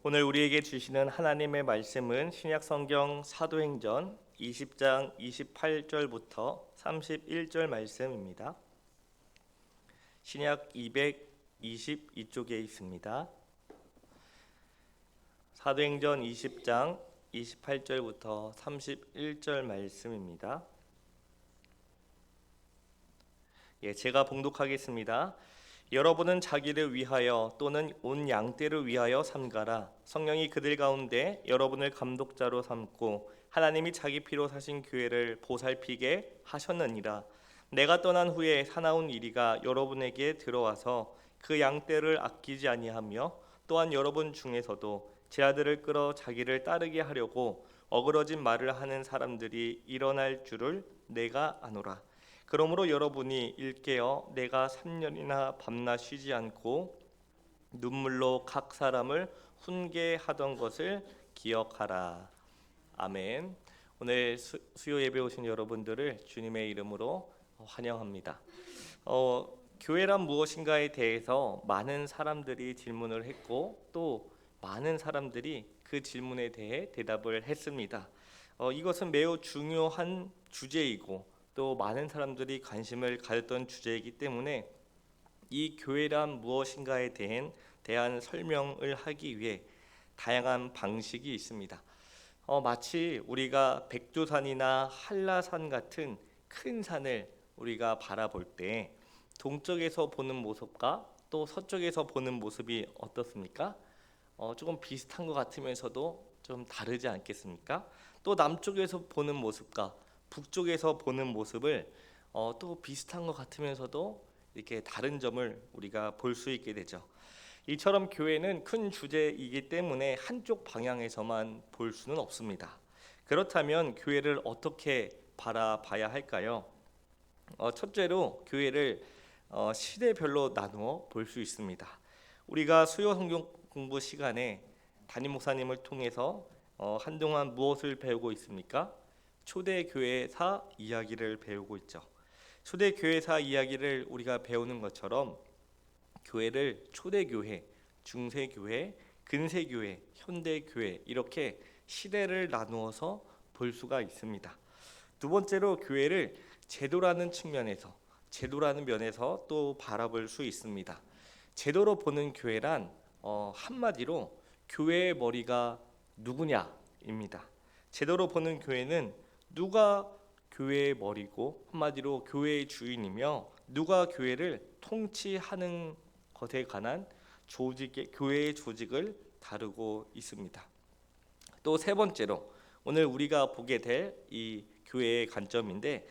오늘 우리에게 주시는 하나님의 말씀은 신약성경 사도행전 20장 28절부터 31절 말씀입니다. 신약 222쪽에 있습니다. 사도행전 20장 28절부터 31절 말씀입니다. 제가 봉독하겠습니다. 여러분은 자기를 위하여 또는 온 양떼를 위하여 삼가라. 성령이 그들 가운데 여러분을 감독자로 삼고 하나님이 자기 피로 사신 교회를 보살피게 하셨느니라. 내가 떠난 후에 사나운 이리가 여러분에게 들어와서 그 양떼를 아끼지 아니하며 또한 여러분 중에서도 제 아들을 끌어 자기를 따르게 하려고 어그러진 말을 하는 사람들이 일어날 줄을 내가 아노라. 그러므로 여러분이 일깨어 내가 3년이나 밤낮 쉬지 않고 눈물로 각 사람을 훈계하던 것을 기억하라. 아멘. 오늘 수요 예배 오신 여러분들을 주님의 이름으로 환영합니다. 교회란 무엇인가에 대해서 많은 사람들이 질문을 했고 또 많은 사람들이 그 질문에 대해 대답을 했습니다. 이것은 매우 중요한 주제이고 또 많은 사람들이 관심을 가졌던 주제이기 때문에 이 교회란 무엇인가에 대한 설명을 하기 위해 다양한 방식이 있습니다. 마치 우리가 백두산이나 한라산 같은 큰 산을 우리가 바라볼 때 동쪽에서 보는 모습과 또 서쪽에서 보는 모습이 어떻습니까? 조금 비슷한 것 같으면서도 좀 다르지 않겠습니까? 또 남쪽에서 보는 모습과 북쪽에서 보는 모습을 또 비슷한 것 같으면서도 이렇게 다른 점을 우리가 볼 수 있게 되죠. 이처럼 교회는 큰 주제이기 때문에 한쪽 방향에서만 볼 수는 없습니다. 그렇다면 교회를 어떻게 바라봐야 할까요? 첫째로 교회를 시대별로 나누어 볼 수 있습니다. 우리가 수요 성경 공부 시간에 담임 목사님을 통해서 한동안 무엇을 배우고 있습니까? 초대교회사 이야기를 배우고 있죠. 초대교회사 이야기를 우리가 배우는 것처럼 교회를 초대교회, 중세교회, 근세교회, 현대교회 이렇게 시대를 나누어서 볼 수가 있습니다. 두 번째로 교회를 제도라는 측면에서, 제도라는 면에서 또 바라볼 수 있습니다. 제도로 보는 교회란 한마디로 교회의 머리가 누구냐입니다. 제도로 보는 교회는 누가 교회의 머리고 한마디로 교회의 주인이며 누가 교회를 통치하는 것에 관한 교회의 조직을 다루고 있습니다. 또 세 번째로 오늘 우리가 보게 될 이 교회의 관점인데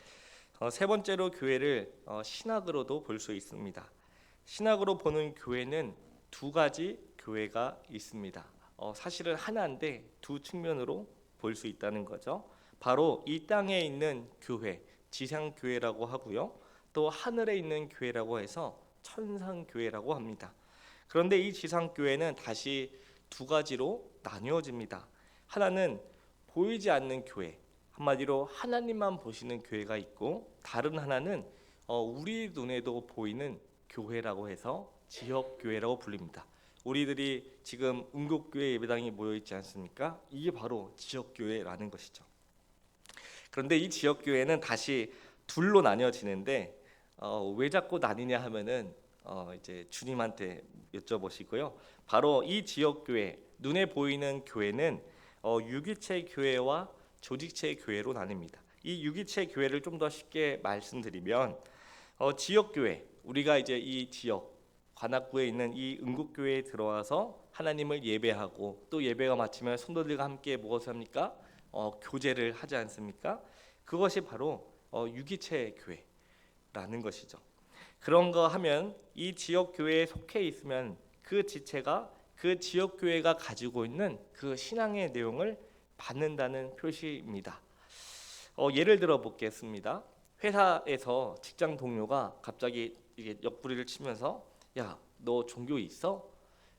세 번째로 교회를 신학으로도 볼 수 있습니다. 신학으로 보는 교회는 두 가지 교회가 있습니다. 사실은 하나인데 두 측면으로 볼 수 있다는 거죠. 바로 이 땅에 있는 교회, 지상교회라고 하고요. 또 하늘에 있는 교회라고 해서 천상교회라고 합니다. 그런데 이 지상교회는 다시 두 가지로 나뉘어집니다. 하나는 보이지 않는 교회, 한마디로 하나님만 보시는 교회가 있고 다른 하나는 우리 눈에도 보이는 교회라고 해서 지역교회라고 불립니다. 우리들이 지금 은국교회 예배당이 모여 있지 않습니까? 이게 바로 지역교회라는 것이죠. 그런데 이 지역교회는 다시 둘로 나뉘어지는데 왜 자꾸 나뉘냐 하면은 이제 주님한테 여쭤보시고요. 바로 이 지역교회, 눈에 보이는 교회는 유기체 교회와 조직체 교회로 나뉩니다. 이 유기체 교회를 좀 더 쉽게 말씀드리면 지역교회, 우리가 이제 이 지역 관악구에 있는 이 은국교회에 들어와서 하나님을 예배하고 또 예배가 마치면 성도들과 함께 무엇을 합니까? 교제를 하지 않습니까? 그것이 바로 유기체 교회라는 것이죠. 그런 거 하면 이 지역 교회에 속해 있으면 그 지체가 그 지역 교회가 가지고 있는 그 신앙의 내용을 받는다는 표시입니다. 예를 들어 보겠습니다. 회사에서 직장 동료가 갑자기 이게 옆구리를 치면서 야, 너 종교 있어?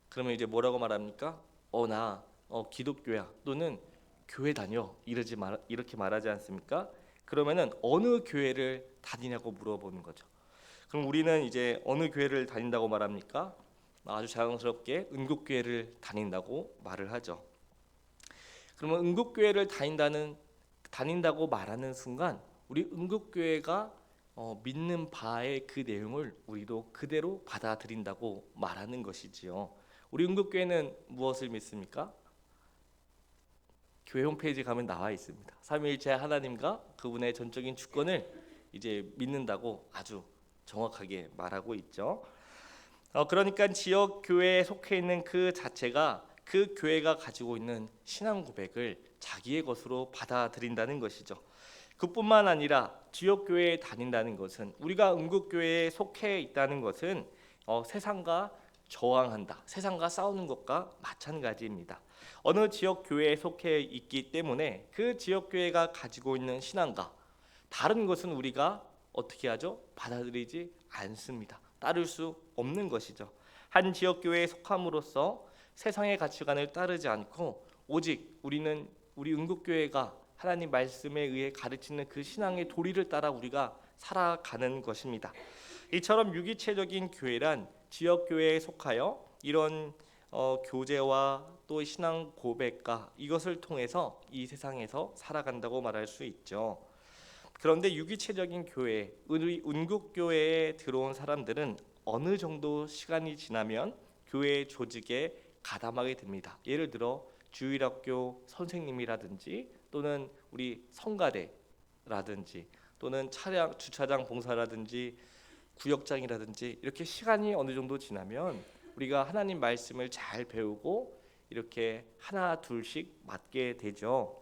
그러면 이제 뭐라고 말합니까? 나 기독교야. 또는 교회 다녀. 이렇게 말하지 않습니까? 그러면은 어느 교회를 다니냐고 물어보는 거죠. 그럼 우리는 이제 어느 교회를 다닌다고 말합니까? 아주 자연스럽게 은국교회를 다닌다고 말을 하죠. 그러면 은국교회를 다닌다고 말하는 순간 우리 은국교회가 믿는 바의 그 내용을 우리도 그대로 받아들인다고 말하는 것이지요. 우리 은국교회는 무엇을 믿습니까? 교회 홈페이지 가면 나와 있습니다. 삼위일체 하나님과 그분의 전적인 주권을 이제 믿는다고 아주 정확하게 말하고 있죠. 그러니까 지역 교회에 속해 있는 그 자체가 그 교회가 가지고 있는 신앙 고백을 자기의 것으로 받아들인다는 것이죠. 그뿐만 아니라 지역 교회에 다닌다는 것은, 우리가 은국교회에 속해 있다는 것은 세상과 저항한다, 세상과 싸우는 것과 마찬가지입니다. 어느 지역 교회에 속해 있기 때문에 그 지역 교회가 가지고 있는 신앙과 다른 것은 우리가 어떻게 하죠? 받아들이지 않습니다. 따를 수 없는 것이죠. 한 지역 교회에 속함으로써 세상의 가치관을 따르지 않고 오직 우리는 우리 은국교회가 하나님 말씀에 의해 가르치는 그 신앙의 도리를 따라 우리가 살아가는 것입니다. 이처럼 유기체적인 교회란 지역 교회에 속하여 이런 교제와 또 신앙 고백과 이것을 통해서 이 세상에서 살아간다고 말할 수 있죠. 그런데 유기체적인 교회, 우리 은국교회에 들어온 사람들은 어느 정도 시간이 지나면 교회 조직에 가담하게 됩니다. 예를 들어 주일학교 선생님이라든지 또는 우리 성가대라든지 또는 주차장 봉사라든지 구역장이라든지 이렇게 시간이 어느 정도 지나면 우리가 하나님 말씀을 잘 배우고 이렇게 하나 둘씩 맡게 되죠.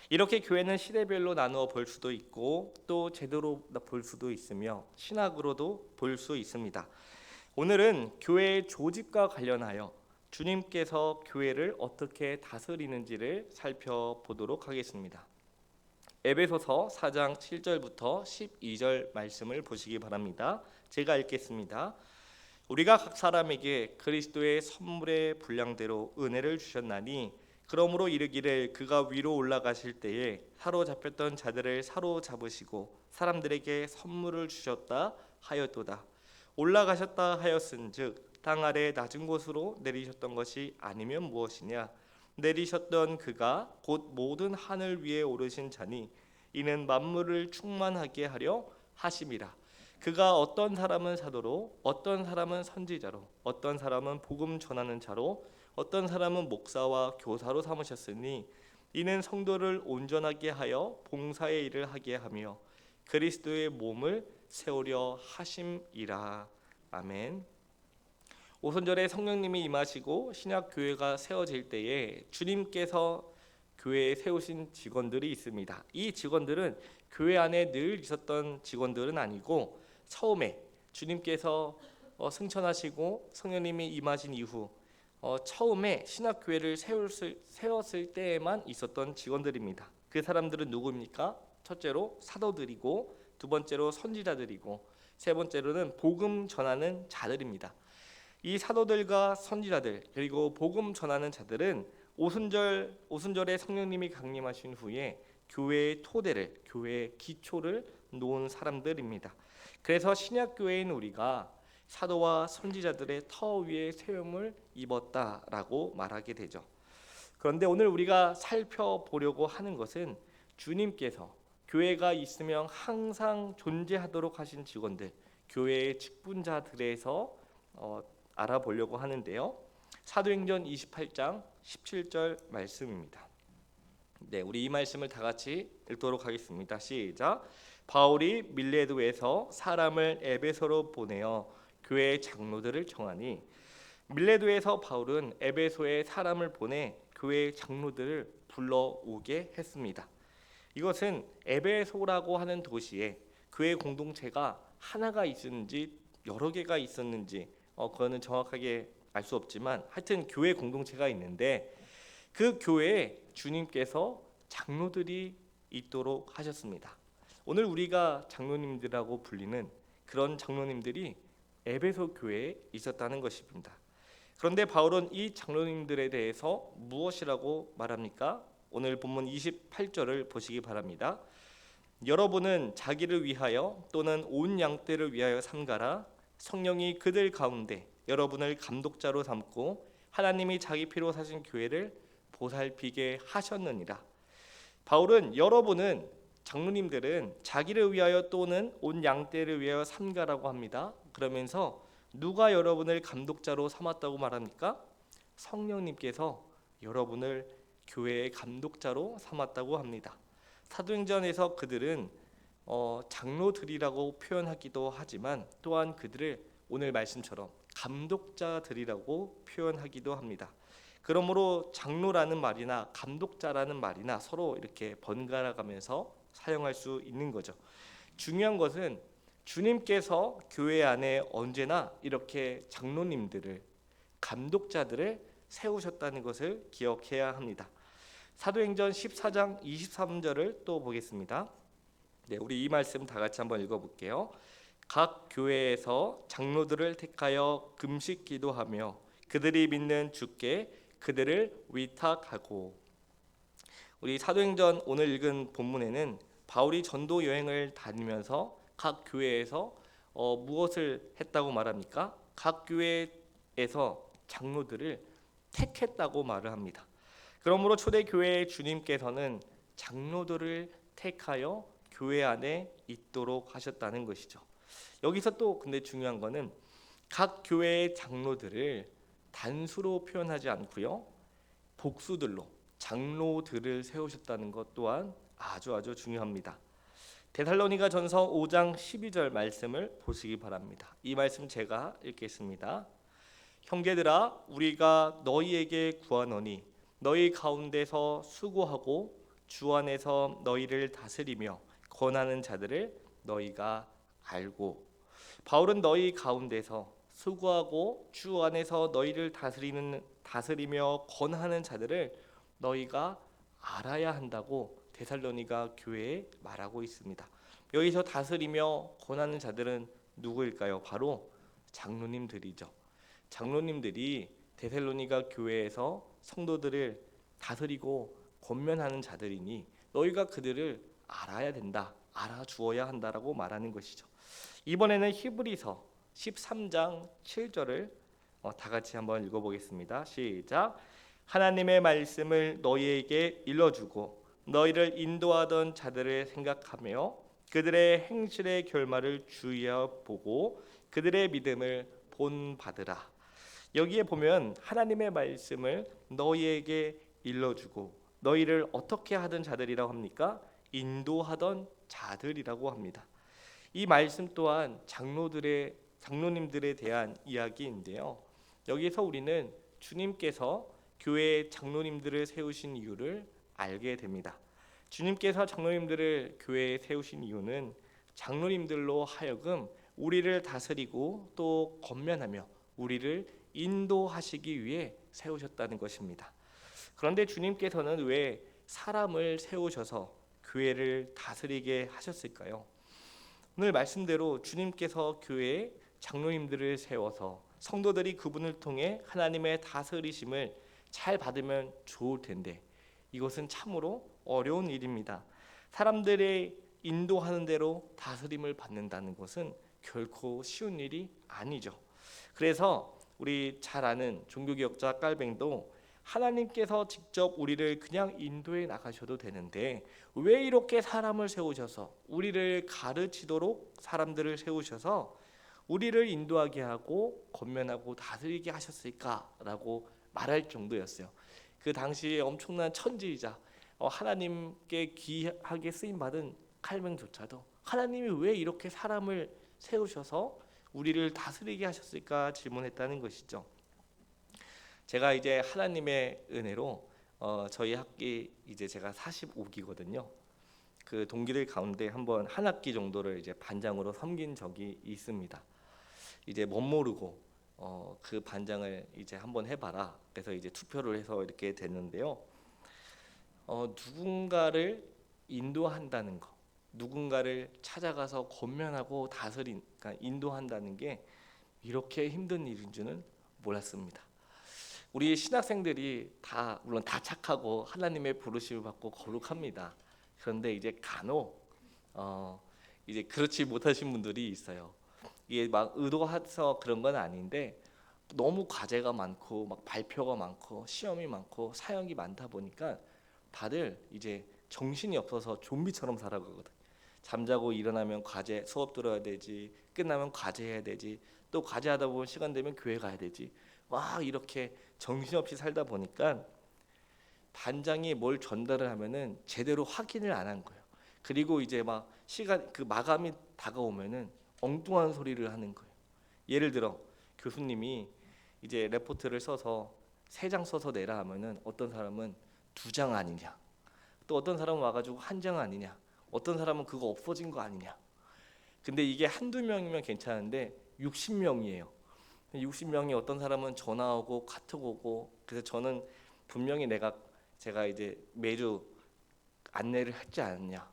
이렇게 교회는 시대별로 나누어 볼 수도 있고 또 제도로 볼 수도 있으며 신학으로도 볼 수 있습니다. 오늘은 교회의 조직과 관련하여 주님께서 교회를 어떻게 다스리는지를 살펴보도록 하겠습니다. 에베소서 4장 7절부터 12절 말씀을 보시기 바랍니다. 제가 읽겠습니다. 우리가 각 사람에게 그리스도의 선물의 분량대로 은혜를 주셨나니 그러므로 이르기를 그가 위로 올라가실 때에 사로잡혔던 자들을 사로잡으시고 사람들에게 선물을 주셨다 하였도다. 올라가셨다 하였은즉 땅 아래 낮은 곳으로 내리셨던 것이 아니면 무엇이냐. 내리셨던 그가 곧 모든 하늘 위에 오르신 자니 이는 만물을 충만하게 하려 하심이라. 그가 어떤 사람은 사도로 어떤 사람은 선지자로 어떤 사람은 복음 전하는 자로 어떤 사람은 목사와 교사로 삼으셨으니 이는 성도를 온전하게 하여 봉사의 일을 하게 하며 그리스도의 몸을 세우려 하심이라. 아멘. 오순절에 성령님이 임하시고 신약 교회가 세워질 때에 주님께서 교회에 세우신 직원들이 있습니다. 이 직원들은 교회 안에 늘 있었던 직원들은 아니고 처음에 주님께서 승천하시고 성령님이 임하신 이후 처음에 신학교회를 세웠을 때에만 있었던 직원들입니다. 그 사람들은 누구입니까? 첫째로 사도들이고 두 번째로 선지자들이고 세 번째로는 복음 전하는 자들입니다. 이 사도들과 선지자들 그리고 복음 전하는 자들은 오순절에 성령님이 강림하신 후에 교회의 토대를, 교회의 기초를 놓은 사람들입니다. 그래서 신약교회인 우리가 사도와 선지자들의 터 위에 세움을 입었다라고 말하게 되죠. 그런데 오늘 우리가 살펴보려고 하는 것은 주님께서 교회가 있으면 항상 존재하도록 하신 직원들, 교회의 직분자들에서 알아보려고 하는데요. 사도행전 28장 17절 말씀입니다. 네, 우리 이 말씀을 다 같이 읽도록 하겠습니다. 시작. 바울이 밀레도에서 사람을 에베소로 보내어 교회의 장로들을 청하니 밀레도에서 바울은 에베소에 사람을 보내 교회의 장로들을 불러오게 했습니다. 이것은 에베소라고 하는 도시에 교회 공동체가 하나가 있었는지 여러 개가 있었는지 그거는 정확하게 알 수 없지만 하여튼 교회 공동체가 있는데 그 교회에 주님께서 장로들이 있도록 하셨습니다. 오늘 우리가 장로님들이라고 불리는 그런 장로님들이 에베소 교회에 있었다는 것입니다. 그런데 바울은 이 장로님들에 대해서 무엇이라고 말합니까? 오늘 본문 28절을 보시기 바랍니다. 여러분은 자기를 위하여 또는 온 양떼를 위하여 삼가라. 성령이 그들 가운데 여러분을 감독자로 삼고 하나님이 자기 피로 사신 교회를 보살피게 하셨느니라. 바울은 여러분은 장로님들은 자기를 위하여 또는 온 양떼를 위하여 삼가라고 합니다. 그러면서 누가 여러분을 감독자로 삼았다고 말합니까? 성령님께서 여러분을 교회의 감독자로 삼았다고 합니다. 사도행전에서 그들은 장로들이라고 표현하기도 하지만 또한 그들을 오늘 말씀처럼 감독자들이라고 표현하기도 합니다. 그러므로 장로라는 말이나 감독자라는 말이나 서로 이렇게 번갈아 가면서 사용할 수 있는 거죠. 중요한 것은 주님께서 교회 안에 언제나 이렇게 장로님들을, 감독자들을 세우셨다는 것을 기억해야 합니다. 사도행전 14장 23절을 또 보겠습니다. 네, 우리 이 말씀 다 같이 한번 읽어볼게요. 각 교회에서 장로들을 택하여 금식 기도하며 그들이 믿는 주께 그들을 위탁하고. 우리 사도행전 오늘 읽은 본문에는 바울이 전도 여행을 다니면서 각 교회에서 무엇을 했다고 말합니까? 각 교회에서 장로들을 택했다고 말을 합니다. 그러므로 초대교회의 주님께서는 장로들을 택하여 교회 안에 있도록 하셨다는 것이죠. 여기서 또 근데 중요한 거는 각 교회의 장로들을 단수로 표현하지 않고요, 복수들로 장로들을 세우셨다는 것 또한 아주 중요합니다. 데살로니가 전서 5장 12절 말씀을 보시기 바랍니다. 이 말씀 제가 읽겠습니다. 형제들아, 우리가 너희에게 구하노니 너희 가운데서 수고하고 주 안에서 너희를 다스리며 권하는 자들을 너희가 알고. 바울은 너희 가운데서 수고하고 주 안에서 너희를 다스리며 권하는 자들을 너희가 알아야 한다고 데살로니가 교회에 말하고 있습니다. 여기서 다스리며 권하는 자들은 누구일까요? 바로 장로님들이죠. 장로님들이 데살로니가 교회에서 성도들을 다스리고 권면하는 자들이니 너희가 그들을 알아야 된다, 알아주어야 한다라고 말하는 것이죠. 이번에는 히브리서 13장 7절을 다 같이 한번 읽어보겠습니다. 시작. 하나님의 말씀을 너희에게 일러주고 너희를 인도하던 자들을 생각하며 그들의 행실의 결말을 주의하여 보고 그들의 믿음을 본받으라. 여기에 보면 하나님의 말씀을 너희에게 일러주고 너희를 어떻게 하던 자들이라고 합니까? 인도하던 자들이라고 합니다. 이 말씀 또한 장로님들에 대한 이야기인데요. 여기서 우리는 주님께서 교회의 장로님들을 세우신 이유를 알게 됩니다. 주님께서 장로님들을 교회에 세우신 이유는 장로님들로 하여금 우리를 다스리고 또 권면하며 우리를 인도하시기 위해 세우셨다는 것입니다. 그런데 주님께서는 왜 사람을 세우셔서 교회를 다스리게 하셨을까요? 오늘 말씀대로 주님께서 교회에 장로님들을 세워서 성도들이 그분을 통해 하나님의 다스리심을 잘 받으면 좋을 텐데 이것은 참으로 어려운 일입니다. 사람들의 인도하는 대로 다스림을 받는다는 것은 결코 쉬운 일이 아니죠. 그래서 우리 잘 아는 종교개혁자 깔뱅도 하나님께서 직접 우리를 그냥 인도해 나가셔도 되는데 왜 이렇게 사람을 세우셔서 우리를 가르치도록 사람들을 세우셔서 우리를 인도하게 하고 권면하고 다스리게 하셨을까라고 말할 정도였어요. 그 당시에 엄청난 천지이자 하나님께 귀하게 쓰임받은 칼뱅조차도 하나님이 왜 이렇게 사람을 세우셔서 우리를 다스리게 하셨을까 질문했다는 것이죠. 제가 이제 하나님의 은혜로 저희 학기 이제 제가 45기거든요. 그 동기들 가운데 한번 한 학기 정도를 이제 반장으로 섬긴 적이 있습니다. 이제 멋 모르고 그 반장을 이제 한번 해봐라. 그래서 이제 투표를 해서 이렇게 됐는데요. 누군가를 인도한다는 거, 누군가를 찾아가서 권면하고 그러니까 인도한다는 게 이렇게 힘든 일인 줄은 몰랐습니다. 우리 신학생들이 다 물론 다 착하고 하나님의 부르심을 받고 거룩합니다. 그런데 이제 간혹 이제 그렇지 못하신 분들이 있어요. 이게 막 의도해서 그런 건 아닌데 너무 과제가 많고 막 발표가 많고 시험이 많고 사역이 많다 보니까 다들 이제 정신이 없어서 좀비처럼 살아가거든. 잠자고 일어나면 과제 수업 들어야 되지, 끝나면 과제 해야 되지, 또 과제 하다 보면 시간 되면 교회 가야 되지. 막 이렇게 정신없이 살다 보니까 반장이 뭘 전달을 하면은 제대로 확인을 안 한 거예요. 그리고 이제 막 시간 그 마감이 다가오면은 엉뚱한 소리를 하는 거예요. 예를 들어 교수님이 이제 레포트를 써서 3장 써서 내라 하면은 어떤 사람은 2장 아니냐, 또 어떤 사람은 와가지고 1장 아니냐, 어떤 사람은 그거 없어진 거 아니냐. 근데 이게 한두 명이면 괜찮은데 60명이에요. 60명이 어떤 사람은 전화 오고 카톡 오고. 그래서 저는 분명히 제가 이제 매주 안내를 했지 않느냐,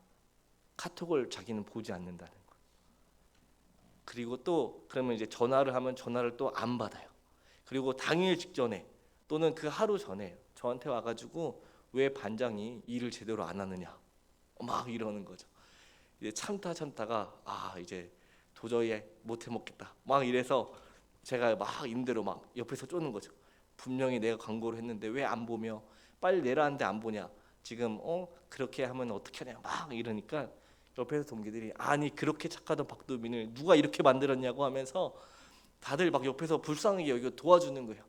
카톡을 자기는 보지 않는다는 거. 그리고 또 그러면 이제 전화를 하면 전화를 또 안 받아요. 그리고 당일 직전에 또는 그 하루 전에 저한테 와가지고 왜 반장이 일을 제대로 안 하느냐 막 이러는 거죠. 이제 참다가 이제 도저히 못 해먹겠다 막 이래서 제가 막 임대로 막 옆에서 쪼는 거죠. 분명히 내가 광고를 했는데 왜 안 보며 빨리 내라는데 안 보냐, 지금 그렇게 하면 어떻게 하냐 막 이러니까 옆에서 동기들이 아니 그렇게 착하던 박도민을 누가 이렇게 만들었냐고 하면서 다들 막 옆에서 불쌍하게 여기고 도와주는 거예요.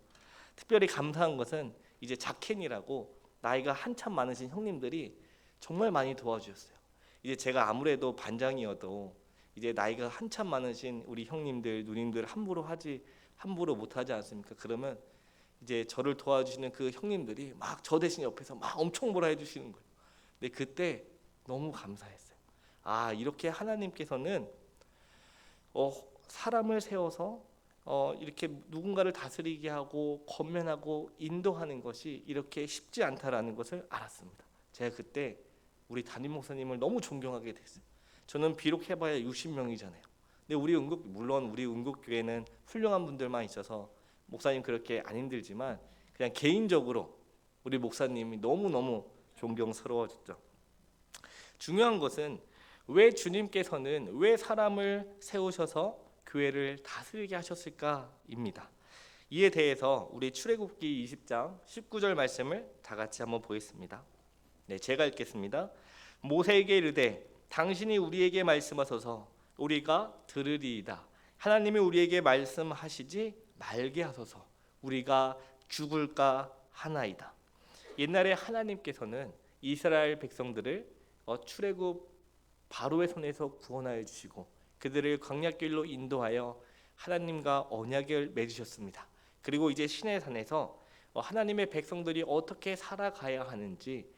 특별히 감사한 것은 이제 자켄이라고 나이가 한참 많으신 형님들이 정말 많이 도와주셨어요. 이제 제가 아무래도 반장이어도 이제 나이가 한참 많으신 우리 형님들 누님들 함부로 못하지 않습니까? 그러면 이제 저를 도와주시는 그 형님들이 막 저 대신 옆에서 막 엄청 뭐라 해주시는 거예요. 근데 그때 너무 감사했어요. 이렇게 하나님께서는 사람을 세워서 이렇게 누군가를 다스리게 하고 권면하고 인도하는 것이 이렇게 쉽지 않다라는 것을 알았습니다. 제가 그때 우리 담임 목사님을 너무 존경하게 됐어요. 저는 비록 해봐야 60명이잖아요. 근데 물론 우리 은국교회는 훌륭한 분들만 있어서 목사님 그렇게 안 힘들지만 그냥 개인적으로 우리 목사님이 너무너무 존경스러워졌죠. 중요한 것은 왜 주님께서는 왜 사람을 세우셔서 교회를 다스리게 하셨을까입니다. 이에 대해서 우리 출애굽기 20장 19절 말씀을 다 같이 한번 보겠습니다. 네, 제가 읽겠습니다. 모세에게 이르되 당신이 우리에게 말씀하소서 우리가 들으리이다. 하나님이 우리에게 말씀하시지 말게 하소서 우리가 죽을까 하나이다. 옛날에 하나님께서는 이스라엘 백성들을 출애굽 바로의 손에서 구원하여 주시고 그들을 광야길로 인도하여 하나님과 언약을 맺으셨습니다. 그리고 이제 시내산에서 하나님의 백성들이 어떻게 살아가야 하는지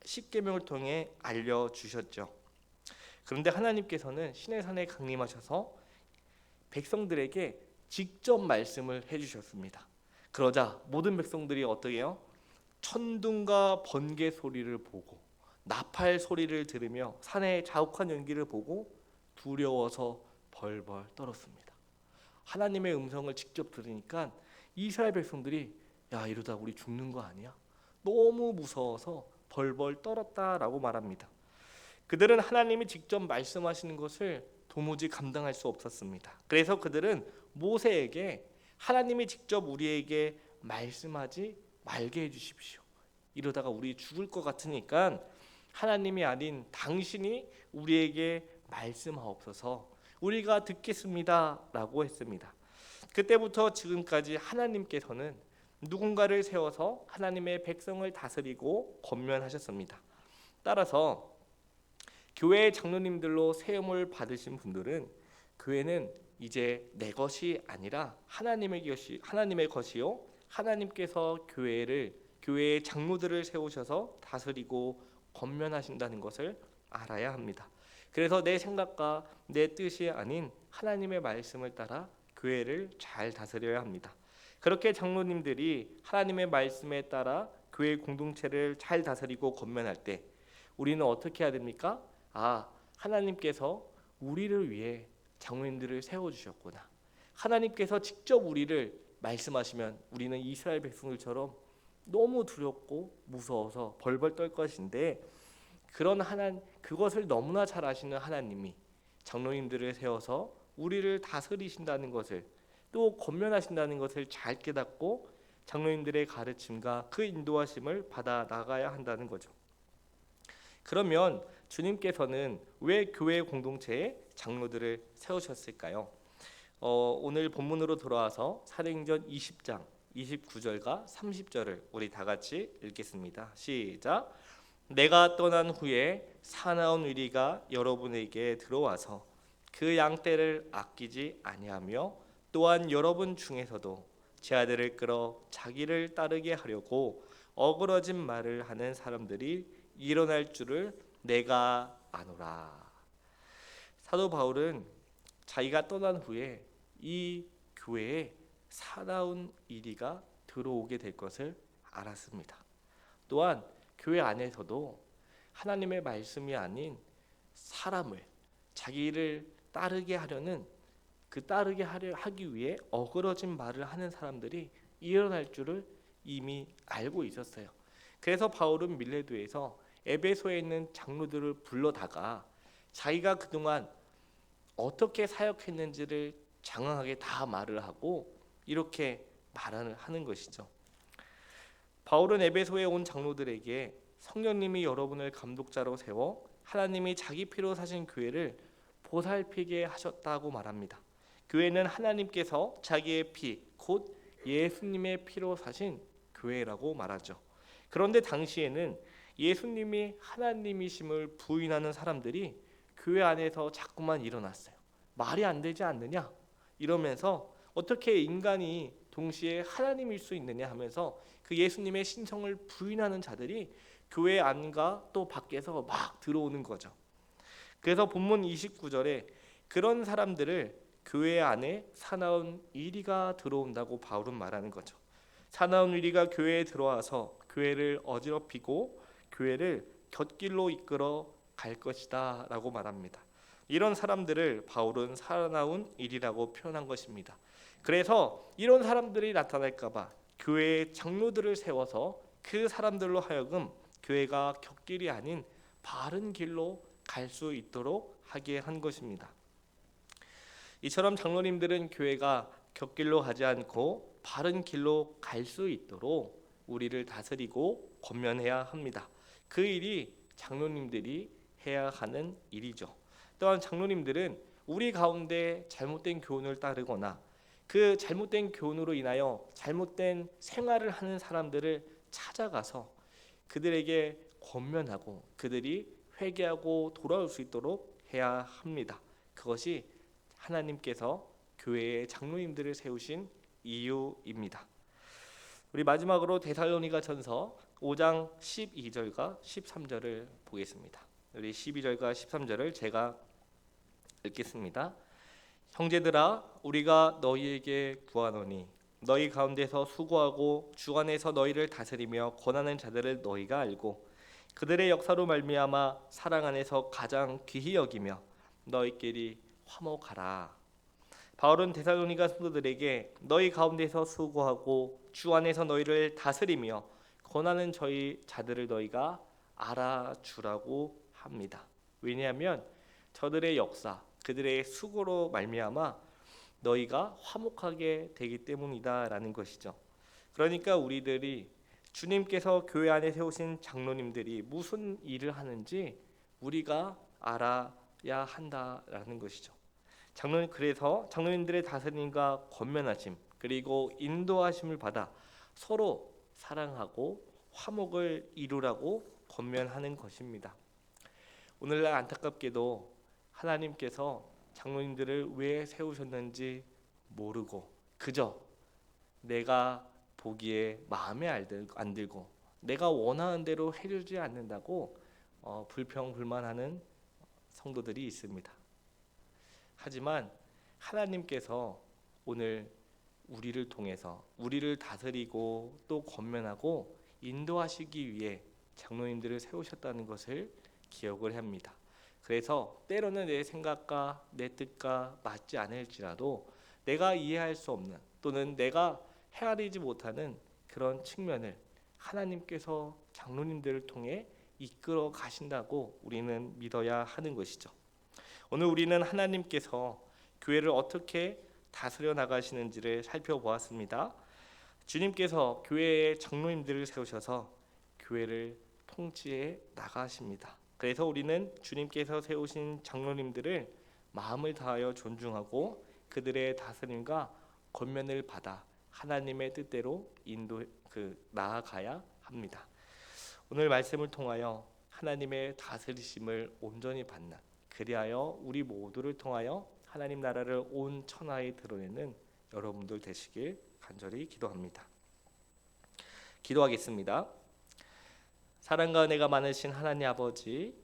십계명을 통해 알려주셨죠. 그런데 하나님께서는 시내산에 강림하셔서 백성들에게 직접 말씀을 해주셨습니다. 그러자 모든 백성들이 어떻게 해요? 천둥과 번개 소리를 보고 나팔 소리를 들으며 산의 자욱한 연기를 보고 두려워서 벌벌 떨었습니다. 하나님의 음성을 직접 들으니까 이스라엘 백성들이 이러다 우리 죽는 거 아니야? 너무 무서워서 벌벌 떨었다라고 말합니다. 그들은 하나님이 직접 말씀하시는 것을 도무지 감당할 수 없었습니다. 그래서 그들은 모세에게 하나님이 직접 우리에게 말씀하지 말게 해주십시오. 이러다가 우리 죽을 것 같으니까 하나님이 아닌 당신이 우리에게 말씀하옵소서 우리가 듣겠습니다 라고 했습니다. 그때부터 지금까지 하나님께서는 누군가를 세워서 하나님의 백성을 다스리고 권면하셨습니다. 따라서 교회의 장로님들로 세움을 받으신 분들은 교회는 이제 내 것이 아니라 하나님의 것이요 하나님께서 교회의 장로들을 세우셔서 다스리고 권면하신다는 것을 알아야 합니다. 그래서 내 생각과 내 뜻이 아닌 하나님의 말씀을 따라 교회를 잘 다스려야 합니다. 그렇게 장로님들이 하나님의 말씀에 따라 교회 공동체를 잘 다스리고 권면할 때 우리는 어떻게 해야 됩니까? 하나님께서 우리를 위해 장로님들을 세워주셨구나. 하나님께서 직접 우리를 말씀하시면 우리는 이스라엘 백성들처럼 너무 두렵고 무서워서 벌벌 떨 것인데 그것을 너무나 잘 아시는 하나님이 장로님들을 세워서 우리를 다스리신다는 것을, 또 권면하신다는 것을 잘 깨닫고 장로님들의 가르침과 그 인도하심을 받아 나가야 한다는 거죠. 그러면 주님께서는 왜 교회 공동체에 장로들을 세우셨을까요? 오늘 본문으로 돌아와서 사도행전 20장 29절과 30절을 우리 다 같이 읽겠습니다. 시작. 내가 떠난 후에 사나운 의리가 여러분에게 들어와서 그 양떼를 아끼지 아니하며 또한 여러분 중에서도 제 아들을 끌어 자기를 따르게 하려고 어그러진 말을 하는 사람들이 일어날 줄을 내가 아노라. 사도 바울은 자기가 떠난 후에 이 교회에 사나운 이리가 들어오게 될 것을 알았습니다. 또한 교회 안에서도 하나님의 말씀이 아닌 사람을 자기를 따르게 하려는 하기 위해 어그러진 말을 하는 사람들이 일어날 줄을 이미 알고 있었어요. 그래서 바울은 밀레도에서 에베소에 있는 장로들을 불러다가 자기가 그동안 어떻게 사역했는지를 장황하게 다 말을 하고 이렇게 말을 하는 것이죠. 바울은 에베소에 온 장로들에게 성령님이 여러분을 감독자로 세워 하나님이 자기 피로 사신 교회를 보살피게 하셨다고 말합니다. 교회는 하나님께서 자기의 피, 곧 예수님의 피로 사신 교회라고 말하죠. 그런데 당시에는 예수님이 하나님이심을 부인하는 사람들이 교회 안에서 자꾸만 일어났어요. 말이 안 되지 않느냐? 이러면서 어떻게 인간이 동시에 하나님일 수 있느냐 하면서 그 예수님의 신성을 부인하는 자들이 교회 안과 또 밖에서 막 들어오는 거죠. 그래서 본문 29절에 그런 사람들을 교회 안에 사나운 이리가 들어온다고 바울은 말하는 거죠. 사나운 이리가 교회에 들어와서 교회를 어지럽히고 교회를 곁길로 이끌어 갈 것이다 라고 말합니다. 이런 사람들을 바울은 사나운 일이라고 표현한 것입니다. 그래서 이런 사람들이 나타날까 봐 교회의 장로들을 세워서 그 사람들로 하여금 교회가 곁길이 아닌 바른 길로 갈 수 있도록 하게 한 것입니다. 이처럼 장로님들은 교회가 곁길로 가지 않고 바른 길로 갈 수 있도록 우리를 다스리고 권면해야 합니다. 그 일이 장로님들이 해야 하는 일이죠. 또한 장로님들은 우리 가운데 잘못된 교훈을 따르거나 그 잘못된 교훈으로 인하여 잘못된 생활을 하는 사람들을 찾아가서 그들에게 권면하고 그들이 회개하고 돌아올 수 있도록 해야 합니다. 그것이 하나님께서 교회의 장로님들을 세우신 이유입니다. 우리 마지막으로 데살로니가 전서 5장 12절과 13절을 보겠습니다. 우리 12절과 13절을 제가 읽겠습니다. 형제들아 우리가 너희에게 구하노니 너희 가운데서 수고하고 주 안에서 너희를 다스리며 권하는 자들을 너희가 알고 그들의 역사로 말미암아 사랑 안에서 가장 귀히 여기며 너희끼리 화목하라. 바울은 데살로니가 성도들에게 너희 가운데서 수고하고 주 안에서 너희를 다스리며 권하는 저희 자들을 너희가 알아주라고 합니다. 왜냐하면 저들의 역사, 그들의 수고로 말미암아 너희가 화목하게 되기 때문이다라는 것이죠. 그러니까 우리들이 주님께서 교회 안에 세우신 장로님들이 무슨 일을 하는지 우리가 알아야 한다라는 것이죠. 그래서 장로님들의 다스림과 권면하심 그리고 인도하심을 받아 서로 사랑하고 화목을 이루라고 권면하는 것입니다. 오늘날 안타깝게도 하나님께서 장로님들을 왜 세우셨는지 모르고 그저 내가 보기에 마음에 안 들고 내가 원하는 대로 해주지 않는다고 불평불만하는 성도들이 있습니다. 하지만 하나님께서 오늘 우리를 통해서 우리를 다스리고 또 권면하고 인도하시기 위해 장로님들을 세우셨다는 것을 기억을 합니다. 그래서 때로는 내 생각과 내 뜻과 맞지 않을지라도 내가 이해할 수 없는 또는 내가 헤아리지 못하는 그런 측면을 하나님께서 장로님들을 통해 이끌어 가신다고 우리는 믿어야 하는 것이죠. 오늘 우리는 하나님께서 교회를 어떻게 다스려 나가시는지를 살펴보았습니다. 주님께서 교회의 장로님들을 세우셔서 교회를 통치해 나가십니다. 그래서 우리는 주님께서 세우신 장로님들을 마음을 다하여 존중하고 그들의 다스림과 권면을 받아 하나님의 뜻대로 나아가야 합니다. 오늘 말씀을 통하여 하나님의 다스리심을 온전히 받는, 그리하여 우리 모두를 통하여 하나님 나라를 온 천하에 드러내는 여러분들 되시길 간절히 기도합니다. 기도하겠습니다. 사랑과 은혜가 많으신 하나님 아버지,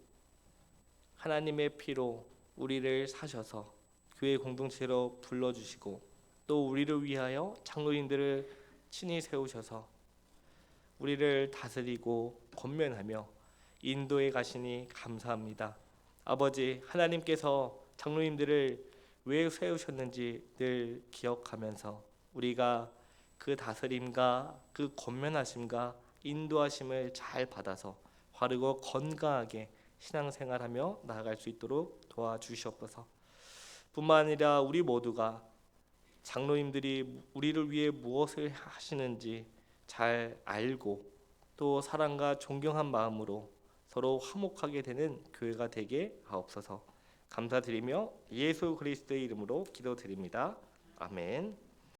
하나님의 피로 우리를 사셔서 교회 공동체로 불러주시고 또 우리를 위하여 장로님들을 친히 세우셔서 우리를 다스리고 권면하며 인도해 가시니 감사합니다. 아버지, 하나님께서 장로님들을 왜 세우셨는지 늘 기억하면서 우리가 그 다스림과 그 권면하심과 인도하심을 잘 받아서 바르고 건강하게 신앙생활하며 나아갈 수 있도록 도와주시옵소서. 뿐만 아니라 우리 모두가 장로님들이 우리를 위해 무엇을 하시는지 잘 알고 또 사랑과 존경한 마음으로 서로 화목하게 되는 교회가 되게 하옵소서. 감사드리며 예수 그리스도의 이름으로 기도드립니다. 아멘.